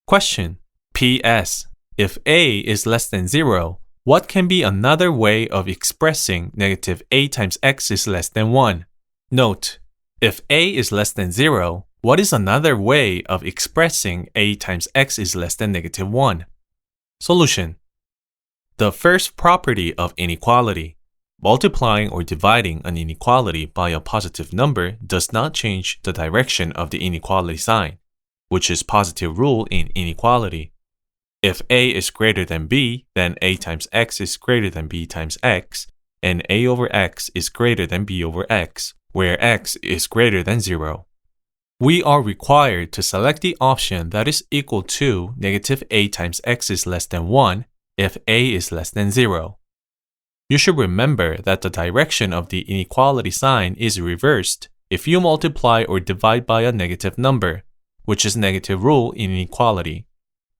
Question. P.S. If a is less than 0, what can be another way of expressing negative a times x is less than 1? Note, if a is less than 0, what is another way of expressing a times x is less than negative 1? Solution. The first property of inequality. Multiplying or dividing an inequality by a positive number does not change the direction of the inequality sign, which is positive rule in inequality. If a is greater than b, then a times x is greater than b times x, and a over x is greater than b over x, where x is greater than 0. We are required to select the option that is equal to negative a times x is less than 1 if a is less than 0. You should remember that the direction of the inequality sign is reversed if you multiply or divide by a negative number, which is negative rule in inequality.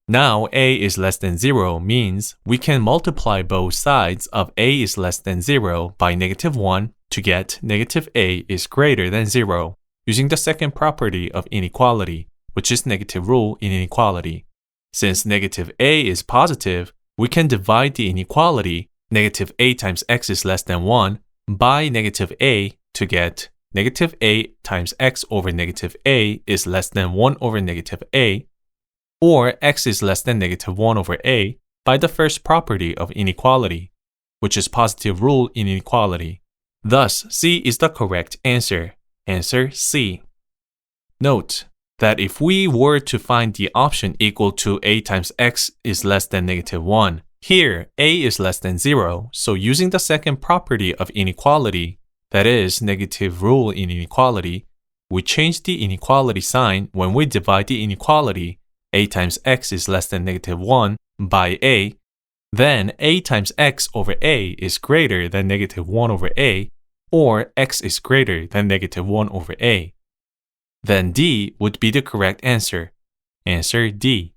Now a is less than 0 means we can multiply both sides of a is less than 0 by negative 1 to get negative a is greater than 0, using the second property of inequality, which is negative rule in inequality. Since negative a is positive, we can divide the inequality negative a times x is less than 1 by negative a to get negative a times x over negative a is less than 1 over negative a, or x is less than negative 1 over a by the first property of inequality, which is positive rule in inequality. Thus, C is the correct answer. Answer C. Note that if we were to find the option equal to a times x is less than negative 1, here a is less than 0, so using the second property of inequality, that is negative rule in inequality, we change the inequality sign when we divide the inequality a times x is less than negative 1 by a, then a times x over a is greater than negative 1 over a, or x is greater than negative 1 over a. Then D would be the correct answer. Answer D.